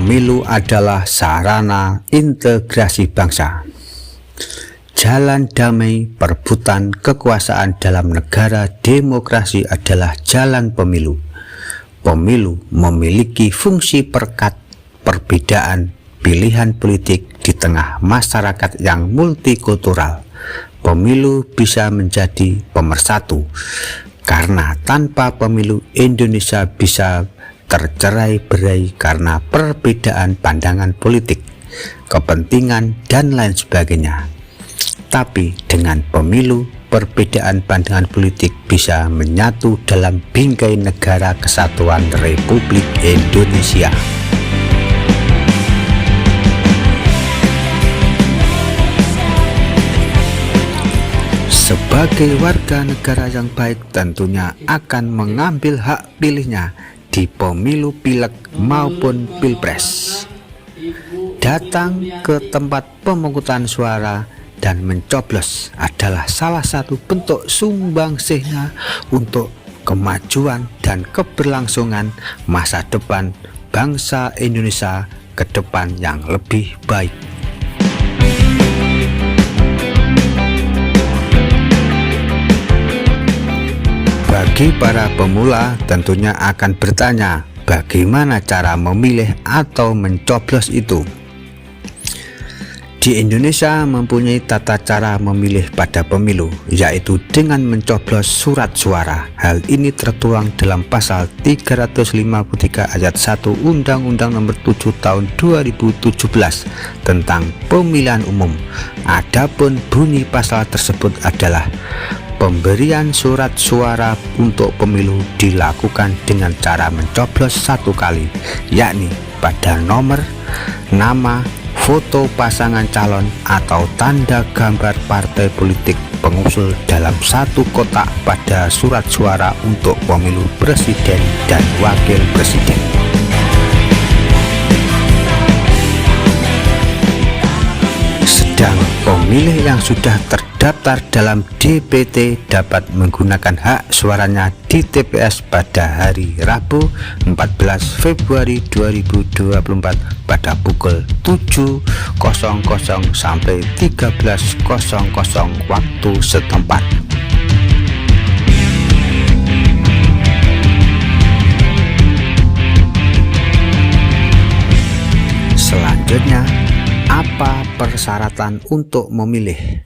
Pemilu adalah sarana integrasi bangsa. Jalan damai perebutan kekuasaan dalam negara demokrasi adalah jalan pemilu. Pemilu memiliki fungsi perekat perbedaan pilihan politik di tengah masyarakat yang multikultural. Pemilu bisa menjadi pemersatu, karena tanpa pemilu Indonesia bisa tercerai-berai karena perbedaan pandangan politik, kepentingan, dan lain sebagainya. Tapi dengan pemilu, perbedaan pandangan politik bisa menyatu dalam bingkai negara kesatuan Republik Indonesia. Sebagai warga negara yang baik, tentunya akan mengambil hak pilihnya di pemilu pileg maupun pilpres. Datang ke tempat pemungutan suara dan mencoblos adalah salah satu bentuk sumbangsihnya untuk kemajuan dan keberlangsungan masa depan bangsa Indonesia ke depan yang lebih baik. Bagi para pemula tentunya akan bertanya, bagaimana cara memilih atau mencoblos itu? Di Indonesia mempunyai tata cara memilih pada pemilu, yaitu dengan mencoblos surat suara. Hal ini tertuang dalam pasal 353 ayat 1 Undang-Undang Nomor 7 Tahun 2017 tentang pemilihan umum. Adapun bunyi pasal tersebut adalah pemberian surat suara untuk pemilu dilakukan dengan cara mencoblos satu kali, yakni pada nomor, nama, foto pasangan calon, atau tanda gambar partai politik pengusul dalam satu kotak pada surat suara untuk pemilu presiden dan wakil presiden. Sedang pemilih yang sudah terdaftar dalam DPT dapat menggunakan hak suaranya di TPS pada hari Rabu 14 Februari 2024 pada pukul 7.00 sampai 13.00 waktu setempat. Selanjutnya, apa persyaratan untuk memilih?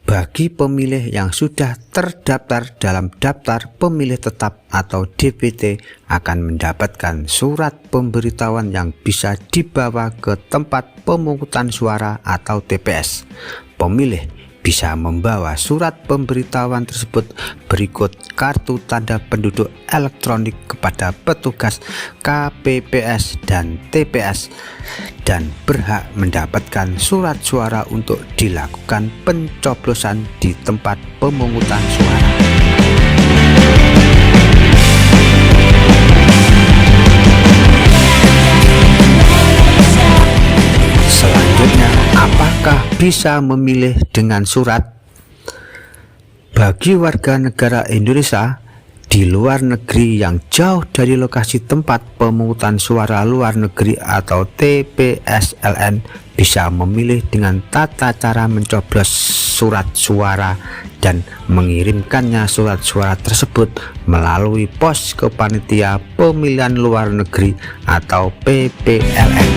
Bagi pemilih yang sudah terdaftar dalam daftar pemilih tetap atau DPT akan mendapatkan surat pemberitahuan yang bisa dibawa ke tempat pemungutan suara atau TPS. Pemilih bisa membawa surat pemberitahuan tersebut berikut kartu tanda penduduk elektronik kepada petugas KPPS dan TPS dan berhak mendapatkan surat suara untuk dilakukan pencoblosan di tempat pemungutan suara. Selanjutnya, apakah bisa memilih dengan surat? Bagi warga negara Indonesia di luar negeri yang jauh dari lokasi tempat pemungutan suara luar negeri atau TPSLN bisa memilih dengan tata cara mencoblos surat suara dan mengirimkannya surat suara tersebut melalui pos kepanitia pemilihan luar negeri atau PPLN.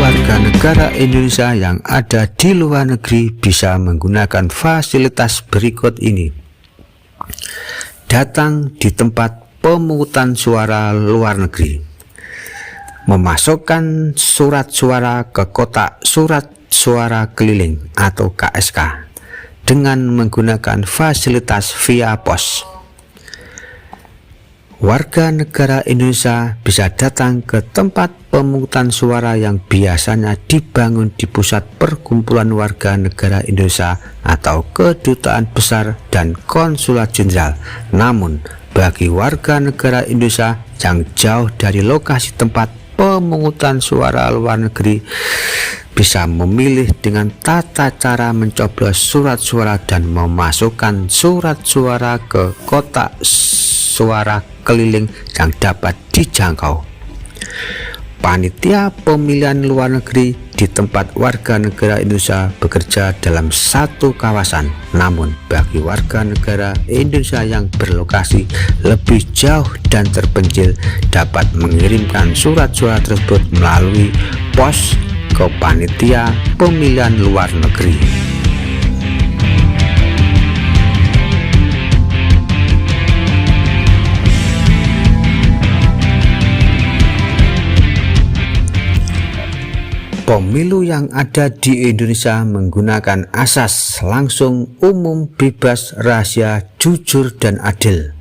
Warga negara Indonesia yang ada di luar negeri bisa menggunakan fasilitas berikut ini. Datang di tempat pemungutan suara luar negeri, memasukkan surat suara ke kotak surat suara keliling atau KSK dengan menggunakan fasilitas via pos. Warga negara Indonesia bisa datang ke tempat pemungutan suara yang biasanya dibangun di pusat perkumpulan warga negara Indonesia atau kedutaan besar dan konsulat jenderal. Namun, bagi warga negara Indonesia yang jauh dari lokasi tempat pemungutan suara luar negeri, bisa memilih dengan tata cara mencoblos surat suara dan memasukkan surat suara ke kotak suara keliling yang dapat dijangkau. Panitia pemilihan luar negeri di tempat warga negara Indonesia bekerja dalam satu kawasan, namun bagi warga negara Indonesia yang berlokasi lebih jauh dan terpencil dapat mengirimkan surat suara tersebut melalui pos ke panitia pemilihan luar negeri. Pemilu yang ada di Indonesia menggunakan asas langsung, umum, bebas, rahasia, jujur, dan adil.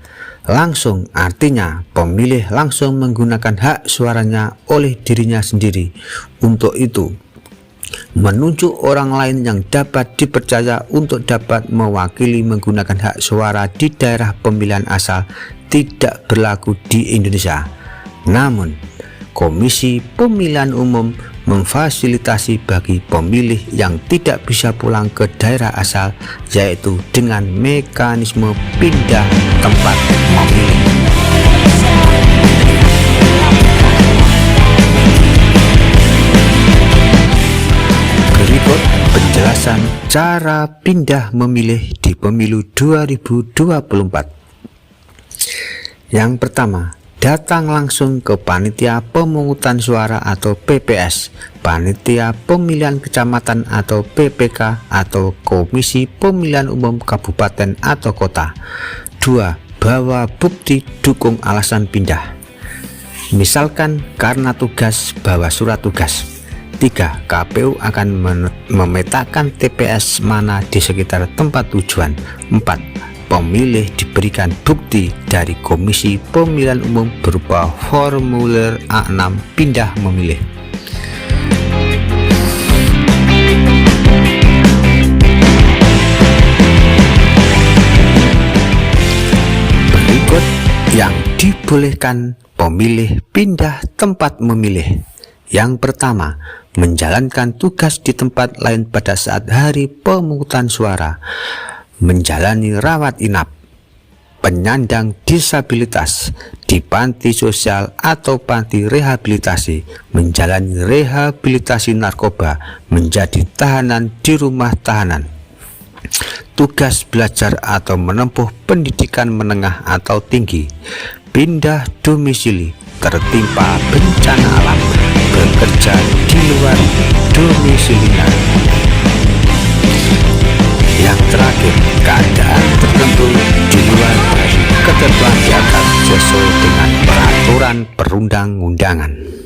Langsung artinya pemilih langsung menggunakan hak suaranya oleh dirinya sendiri. Untuk itu, menunjuk orang lain yang dapat dipercaya untuk dapat mewakili menggunakan hak suara di daerah pemilihan asal tidak berlaku di Indonesia. Namun, Komisi Pemilihan Umum memfasilitasi bagi pemilih yang tidak bisa pulang ke daerah asal, yaitu dengan mekanisme pindah tempat memilih. Berikut penjelasan cara pindah memilih di pemilu 2024. Yang pertama, datang langsung ke panitia pemungutan suara atau PPS, panitia pemilihan kecamatan atau PPK, atau Komisi Pemilihan Umum Kabupaten atau Kota. 2. Bawa bukti dukung alasan pindah, misalkan karena tugas, bawa surat tugas. 3. KPU akan memetakan TPS mana di sekitar tempat tujuan. 4. Pemilih diberikan bukti dari Komisi Pemilihan Umum berupa formulir A6 pindah memilih. Berikut yang dibolehkan pemilih pindah tempat memilih. Yang pertama, menjalankan tugas di tempat lain pada saat hari pemungutan suara, menjalani rawat inap, penyandang disabilitas di panti sosial atau panti rehabilitasi, menjalani rehabilitasi narkoba, menjadi tahanan di rumah tahanan, tugas belajar atau menempuh pendidikan menengah atau tinggi, pindah domisili, tertimpa bencana alam, bekerja di luar domisilinya. Yang terakhir, keadaan tertentu di luar dari ketentuan diatas sesuai dengan peraturan perundang-undangan.